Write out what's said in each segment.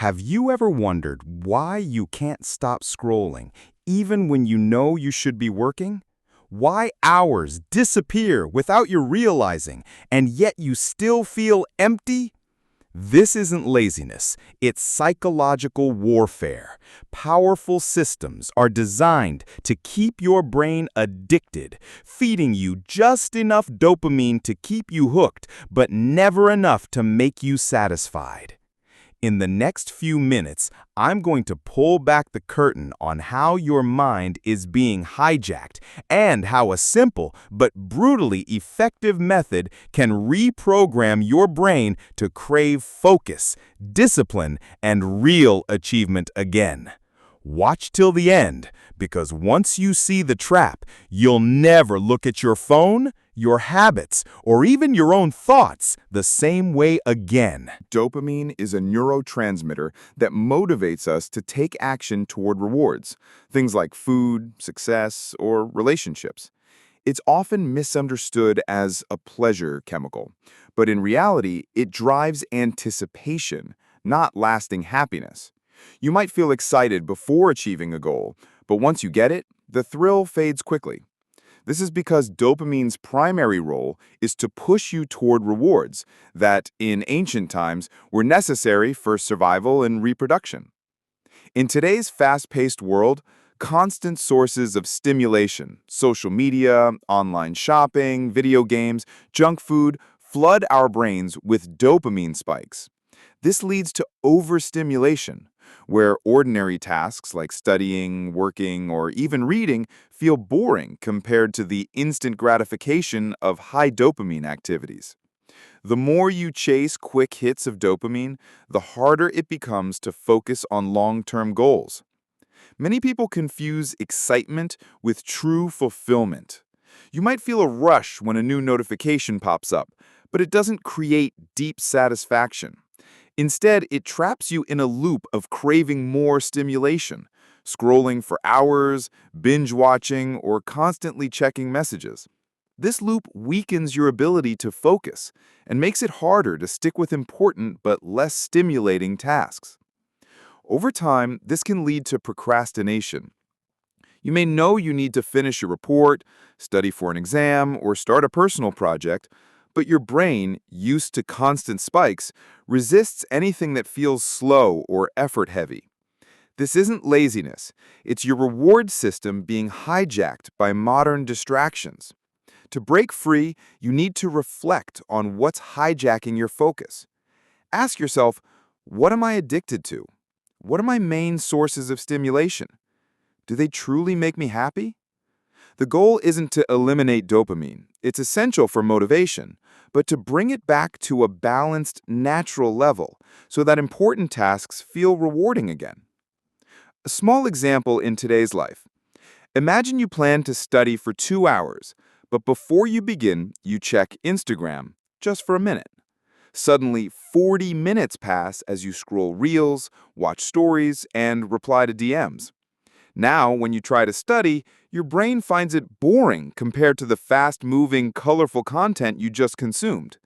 Have you ever wondered why you can't stop scrolling, even when you know you should be working? Why hours disappear without you realizing, and yet you still feel empty? This isn't laziness, it's psychological warfare. Powerful systems are designed to keep your brain addicted, feeding you just enough dopamine to keep you hooked, but never enough to make you satisfied. In the next few minutes, I'm going to pull back the curtain on how your mind is being hijacked and how a simple but brutally effective method can reprogram your brain to crave focus, discipline, and real achievement again. Watch till the end, because once you see the trap, you'll never look at your phone, your habits, or even your own thoughts the same way again. Dopamine is a neurotransmitter that motivates us to take action toward rewards, things like food, success, or relationships. It's often misunderstood as a pleasure chemical, but in reality, it drives anticipation, not lasting happiness. You might feel excited before achieving a goal, but once you get it, the thrill fades quickly. This is because dopamine's primary role is to push you toward rewards that, in ancient times, were necessary for survival and reproduction. In today's fast-paced world, constant sources of stimulation, social media, online shopping, video games, junk food, flood our brains with dopamine spikes. This leads to overstimulation, where ordinary tasks like studying, working, or even reading feel boring compared to the instant gratification of high dopamine activities. The more you chase quick hits of dopamine, the harder it becomes to focus on long-term goals. Many people confuse excitement with true fulfillment. You might feel a rush when a new notification pops up, but it doesn't create deep satisfaction. Instead, it traps you in a loop of craving more stimulation, scrolling for hours, binge-watching, or constantly checking messages. This loop weakens your ability to focus and makes it harder to stick with important but less stimulating tasks. Over time, this can lead to procrastination. You may know you need to finish a report, study for an exam, or start a personal project, but your brain, used to constant spikes, resists anything that feels slow or effort-heavy. This isn't laziness. It's your reward system being hijacked by modern distractions. To break free, you need to reflect on what's hijacking your focus. Ask yourself, what am I addicted to? What are my main sources of stimulation? Do they truly make me happy? The goal isn't to eliminate dopamine. It's essential for motivation, but to bring it back to a balanced, natural level so that important tasks feel rewarding again. A small example in today's life. Imagine you plan to study for 2 hours, but before you begin, you check Instagram just for a minute. Suddenly, 40 minutes pass as you scroll reels, watch stories, and reply to DMs. Now, when you try to study, your brain finds it boring compared to the fast-moving, colorful content you just consumed.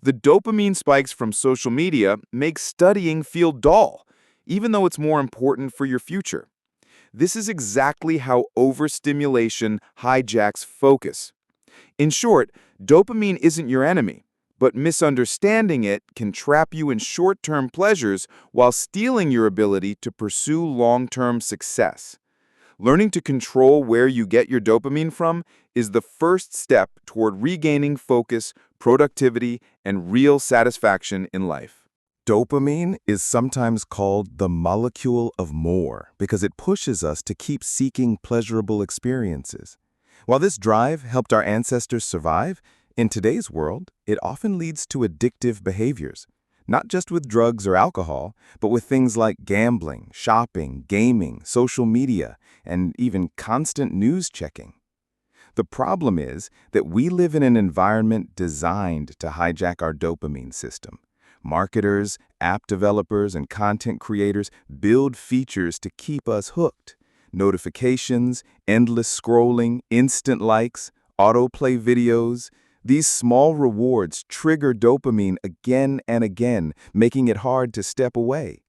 The dopamine spikes from social media make studying feel dull, even though it's more important for your future. This is exactly how overstimulation hijacks focus. In short, dopamine isn't your enemy, but misunderstanding it can trap you in short-term pleasures while stealing your ability to pursue long-term success. Learning to control where you get your dopamine from is the first step toward regaining focus, productivity, and real satisfaction in life. Dopamine is sometimes called the molecule of more because it pushes us to keep seeking pleasurable experiences. While this drive helped our ancestors survive, in today's world, it often leads to addictive behaviors, not just with drugs or alcohol, but with things like gambling, shopping, gaming, social media, and even constant news checking. The problem is that we live in an environment designed to hijack our dopamine system. Marketers, app developers, and content creators build features to keep us hooked. Notifications, endless scrolling, instant likes, autoplay videos. These small rewards trigger dopamine again and again, making it hard to step away.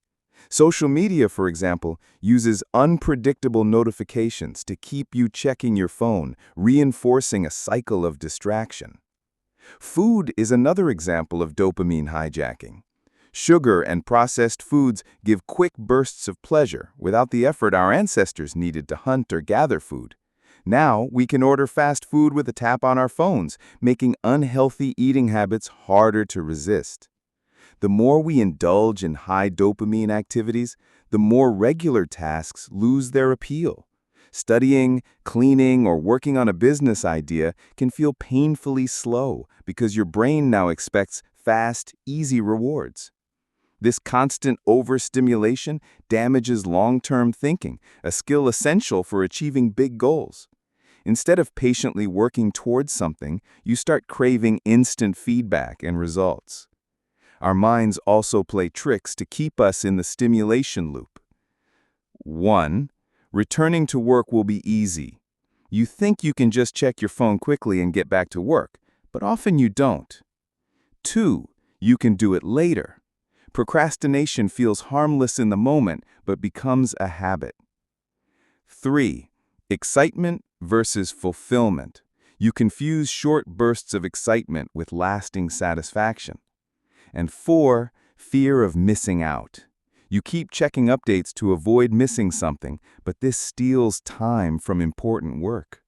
Social media, for example, uses unpredictable notifications to keep you checking your phone, reinforcing a cycle of distraction. Food is another example of dopamine hijacking. Sugar and processed foods give quick bursts of pleasure without the effort our ancestors needed to hunt or gather food. Now, we can order fast food with a tap on our phones, making unhealthy eating habits harder to resist. The more we indulge in high dopamine activities, the more regular tasks lose their appeal. Studying, cleaning, or working on a business idea can feel painfully slow because your brain now expects fast, easy rewards. This constant overstimulation damages long-term thinking, a skill essential for achieving big goals. Instead of patiently working towards something, you start craving instant feedback and results. Our minds also play tricks to keep us in the stimulation loop. 1. Returning to work will be easy. You think you can just check your phone quickly and get back to work, but often you don't. 2. You can do it later. Procrastination feels harmless in the moment, but becomes a habit. 3. Excitement versus fulfillment. You confuse short bursts of excitement with lasting satisfaction. And 4, fear of missing out. You keep checking updates to avoid missing something, but this steals time from important work.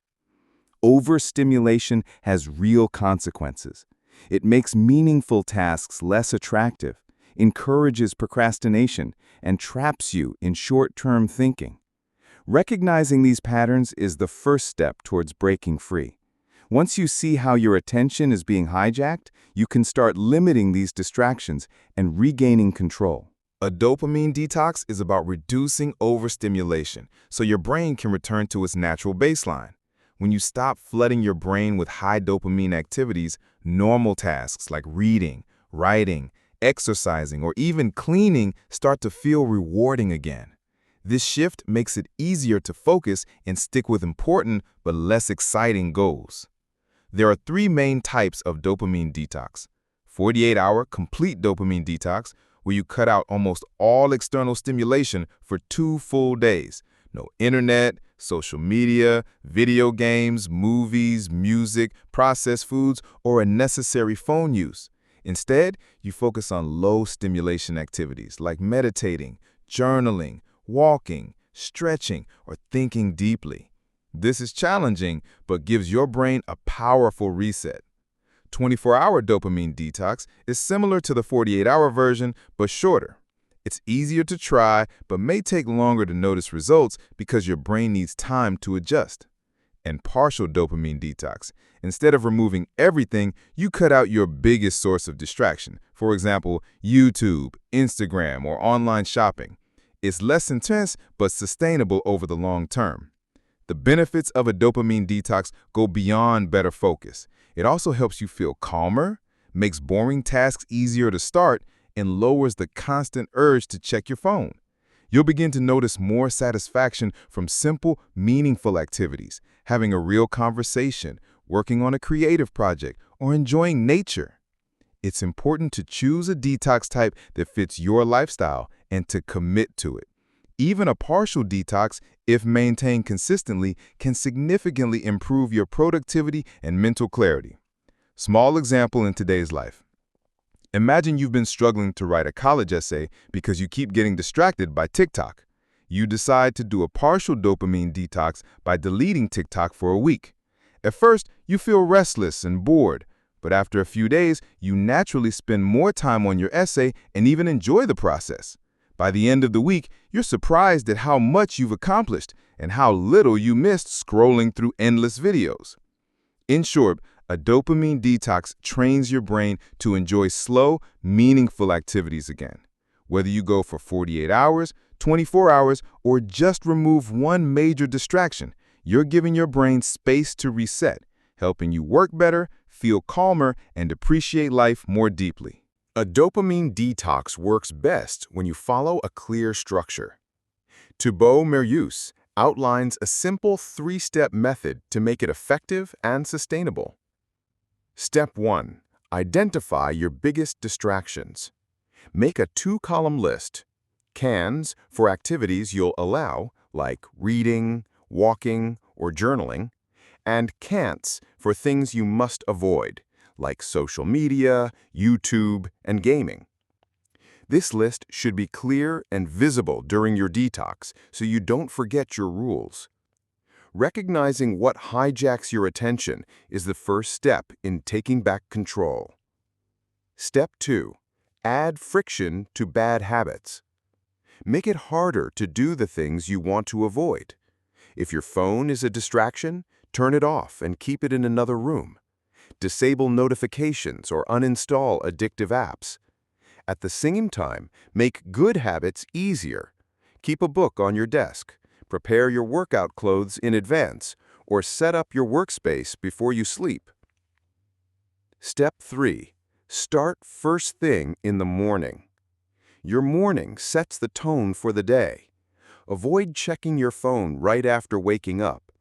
Overstimulation has real consequences. It makes meaningful tasks less attractive, encourages procrastination, and traps you in short-term thinking. Recognizing these patterns is the first step towards breaking free. Once you see how your attention is being hijacked, you can start limiting these distractions and regaining control. A dopamine detox is about reducing overstimulation so your brain can return to its natural baseline. When you stop flooding your brain with high dopamine activities, normal tasks like reading, writing, exercising, or even cleaning start to feel rewarding again. This shift makes it easier to focus and stick with important but less exciting goals. There are 3 main types of dopamine detox. 48-hour complete dopamine detox, where you cut out almost all external stimulation for 2 full days. No internet, social media, video games, movies, music, processed foods, or unnecessary phone use. Instead, you focus on low-stimulation activities like meditating, journaling, walking, stretching, or thinking deeply. This is challenging, but gives your brain a powerful reset. 24-hour dopamine detox is similar to the 48-hour version, but shorter. It's easier to try, but may take longer to notice results because your brain needs time to adjust. And partial dopamine detox. Instead of removing everything, you cut out your biggest source of distraction. For example, YouTube, Instagram, or online shopping. It's less intense, but sustainable over the long term. The benefits of a dopamine detox go beyond better focus. It also helps you feel calmer, makes boring tasks easier to start, and lowers the constant urge to check your phone. You'll begin to notice more satisfaction from simple, meaningful activities, having a real conversation, working on a creative project, or enjoying nature. It's important to choose a detox type that fits your lifestyle and to commit to it. Even a partial detox, if maintained consistently, can significantly improve your productivity and mental clarity. Small example in today's life. Imagine you've been struggling to write a college essay because you keep getting distracted by TikTok. You decide to do a partial dopamine detox by deleting TikTok for a week. At first, you feel restless and bored, but after a few days, you naturally spend more time on your essay and even enjoy the process. By the end of the week, you're surprised at how much you've accomplished and how little you missed scrolling through endless videos. In short, a dopamine detox trains your brain to enjoy slow, meaningful activities again. Whether you go for 48 hours, 24 hours, or just remove one major distraction, you're giving your brain space to reset, helping you work better, feel calmer, and appreciate life more deeply. A dopamine detox works best when you follow a clear structure. Thibaut Marius outlines a simple 3-step method to make it effective and sustainable. Step 1. Identify your biggest distractions. Make a 2-column list. Cans for activities you'll allow, like reading, walking, or journaling, and can'ts for things you must avoid, like social media, YouTube, and gaming. This list should be clear and visible during your detox so you don't forget your rules. Recognizing what hijacks your attention is the first step in taking back control. Step 2. Add friction to bad habits. Make it harder to do the things you want to avoid. If your phone is a distraction, turn it off and keep it in another room. Disable notifications or uninstall addictive apps. At the same time, make good habits easier. Keep a book on your desk, prepare your workout clothes in advance, or set up your workspace before you sleep. Step 3. Start first thing in the morning. Your morning sets the tone for the day. Avoid checking your phone right after waking up.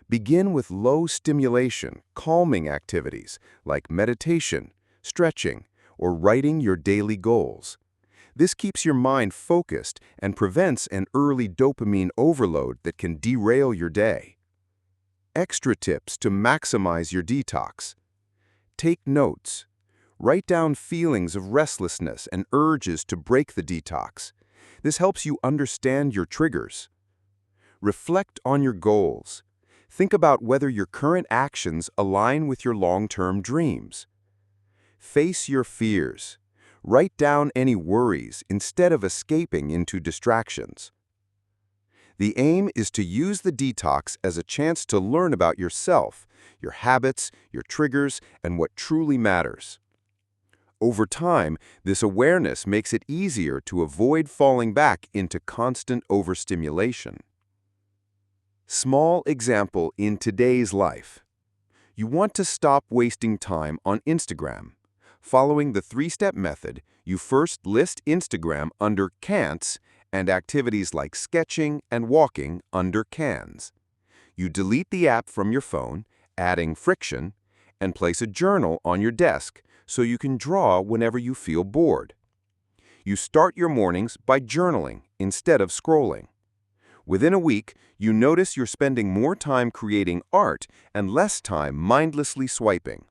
Begin with low-stimulation, calming activities like meditation, stretching, or writing your daily goals. This keeps your mind focused and prevents an early dopamine overload that can derail your day. Extra tips to maximize your detox. Take notes. Write down feelings of restlessness and urges to break the detox. This helps you understand your triggers. Reflect on your goals. Think about whether your current actions align with your long-term dreams. Face your fears. Write down any worries instead of escaping into distractions. The aim is to use the detox as a chance to learn about yourself, your habits, your triggers, and what truly matters. Over time, this awareness makes it easier to avoid falling back into constant overstimulation. Small example in today's life. You want to stop wasting time on Instagram. Following the 3-step method, you first list Instagram under can'ts and activities like sketching and walking under cans. You delete the app from your phone, adding friction, and place a journal on your desk so you can draw whenever you feel bored. You start your mornings by journaling instead of scrolling. Within a week, you notice you're spending more time creating art and less time mindlessly swiping.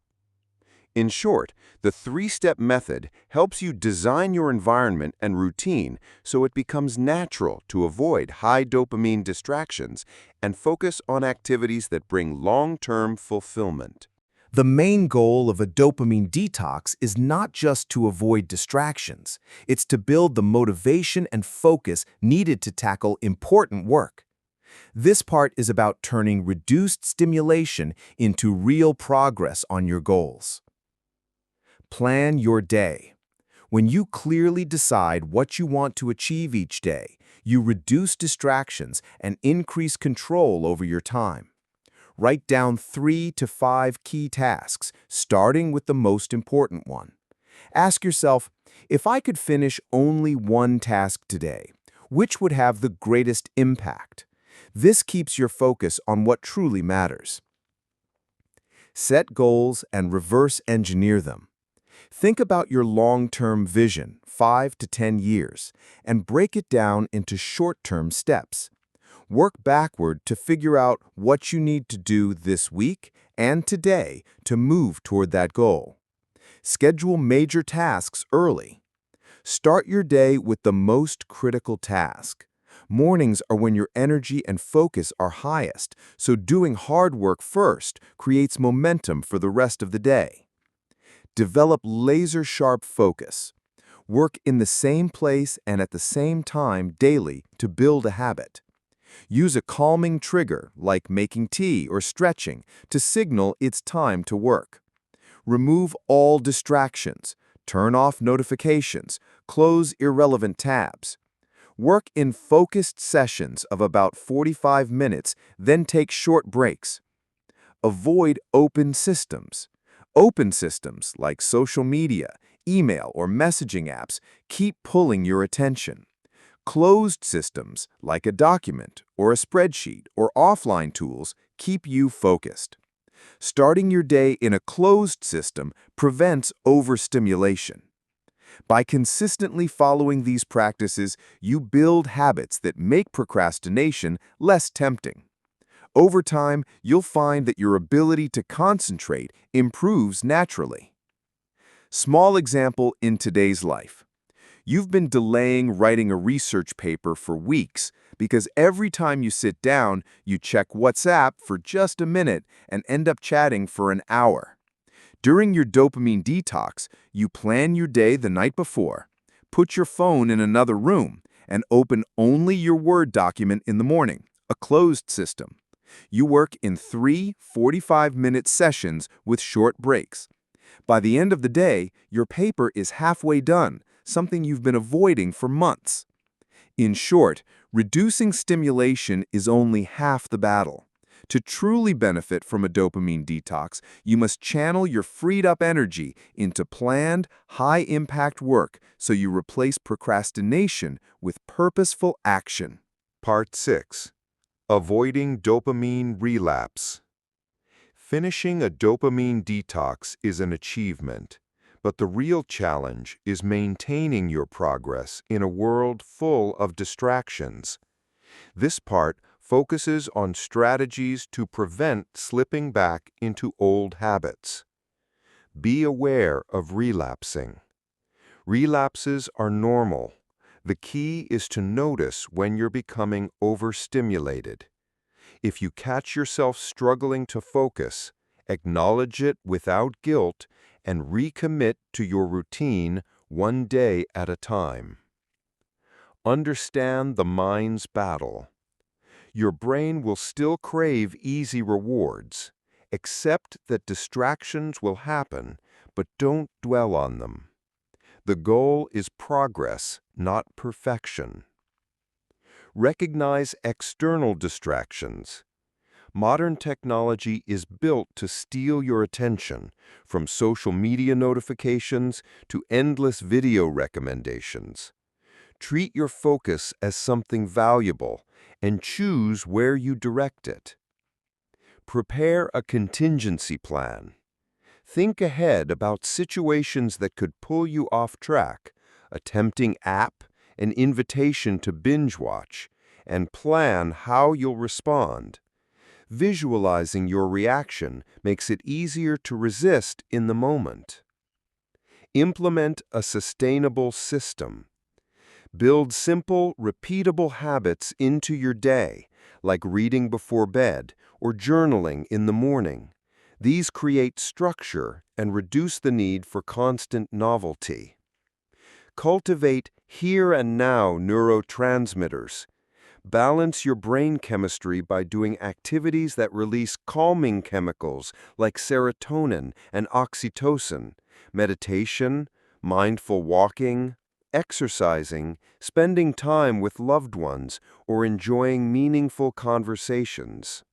In short, the 3-step method helps you design your environment and routine so it becomes natural to avoid high dopamine distractions and focus on activities that bring long-term fulfillment. The main goal of a dopamine detox is not just to avoid distractions. It's to build the motivation and focus needed to tackle important work. This part is about turning reduced stimulation into real progress on your goals. Plan your day. When you clearly decide what you want to achieve each day, you reduce distractions and increase control over your time. Write down 3 to 5 key tasks, starting with the most important one. Ask yourself, if I could finish only one task today, which would have the greatest impact? This keeps your focus on what truly matters. Set goals and reverse engineer them. Think about your long-term vision, 5 to 10 years, and break it down into short-term steps. Work backward to figure out what you need to do this week and today to move toward that goal. Schedule major tasks early. Start your day with the most critical task. Mornings are when your energy and focus are highest, so doing hard work first creates momentum for the rest of the day. Develop laser-sharp focus. Work in the same place and at the same time daily to build a habit. Use a calming trigger, like making tea or stretching, to signal it's time to work. Remove all distractions. Turn off notifications. Close irrelevant tabs. Work in focused sessions of about 45 minutes, then take short breaks. Avoid open systems. Open systems, like social media, email, or messaging apps, keep pulling your attention. Closed systems, like a document or a spreadsheet or offline tools, keep you focused. Starting your day in a closed system prevents overstimulation. By consistently following these practices, you build habits that make procrastination less tempting. Over time, you'll find that your ability to concentrate improves naturally. Small example in today's life. You've been delaying writing a research paper for weeks because every time you sit down, you check WhatsApp for just a minute and end up chatting for an hour. During your dopamine detox, you plan your day the night before, put your phone in another room, and open only your Word document in the morning, a closed system. You work in 3 45-minute sessions with short breaks. By the end of the day, your paper is halfway done, something you've been avoiding for months. In short, reducing stimulation is only half the battle. To truly benefit from a dopamine detox, you must channel your freed-up energy into planned, high-impact work so you replace procrastination with purposeful action. Part 6. Avoiding dopamine relapse. Finishing a dopamine detox is an achievement, but the real challenge is maintaining your progress in a world full of distractions. This part focuses on strategies to prevent slipping back into old habits. Be aware of relapsing. Relapses are normal. The key is to notice when you're becoming overstimulated. If you catch yourself struggling to focus, acknowledge it without guilt and recommit to your routine one day at a time. Understand the mind's battle. Your brain will still crave easy rewards. Accept that distractions will happen, but don't dwell on them. The goal is progress, not perfection. Recognize external distractions. Modern technology is built to steal your attention, from social media notifications to endless video recommendations. Treat your focus as something valuable and choose where you direct it. Prepare a contingency plan. Think ahead about situations that could pull you off track, a tempting app, an invitation to binge watch, and plan how you'll respond. Visualizing your reaction makes it easier to resist in the moment. Implement a sustainable system. Build simple, repeatable habits into your day, like reading before bed or journaling in the morning. These create structure and reduce the need for constant novelty. Cultivate here-and-now neurotransmitters. Balance your brain chemistry by doing activities that release calming chemicals like serotonin and oxytocin, meditation, mindful walking, exercising, spending time with loved ones, or enjoying meaningful conversations.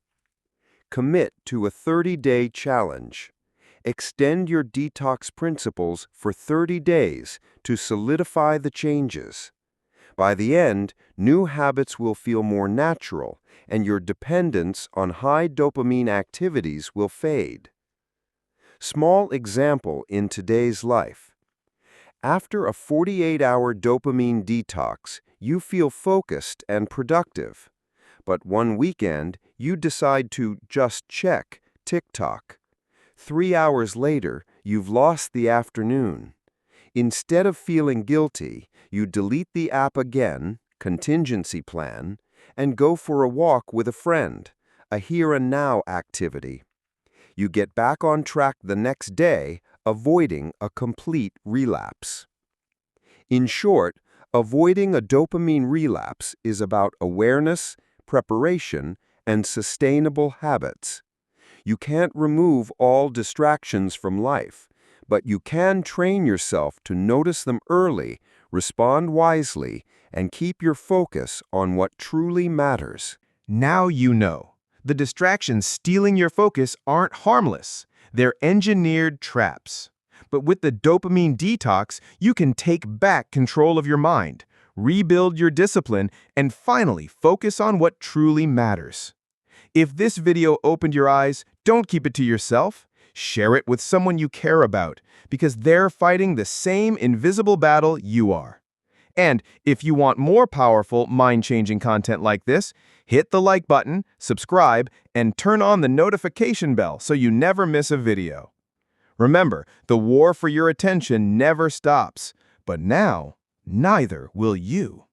Commit to a 30-day challenge. Extend your detox principles for 30 days to solidify the changes. By the end, new habits will feel more natural, and your dependence on high dopamine activities will fade. Small example in today's life. After a 48-hour dopamine detox, you feel focused and productive. But one weekend, you decide to just check TikTok. 3 hours later, you've lost the afternoon. Instead of feeling guilty, you delete the app again, contingency plan, and go for a walk with a friend, a here-and-now activity. You get back on track the next day, avoiding a complete relapse. In short, avoiding a dopamine relapse is about awareness, preparation, and sustainable habits. You can't remove all distractions from life, but you can train yourself to notice them early, respond wisely, and keep your focus on what truly matters. Now you know. The distractions stealing your focus aren't harmless. They're engineered traps. But with the dopamine detox, you can take back control of your mind, rebuild your discipline, and finally focus on what truly matters. If this video opened your eyes, don't keep it to yourself. Share it with someone you care about, because they're fighting the same invisible battle you are. And if you want more powerful, mind-changing content like this, hit the like button, subscribe, and turn on the notification bell so you never miss a video. Remember, the war for your attention never stops, but now, neither will you.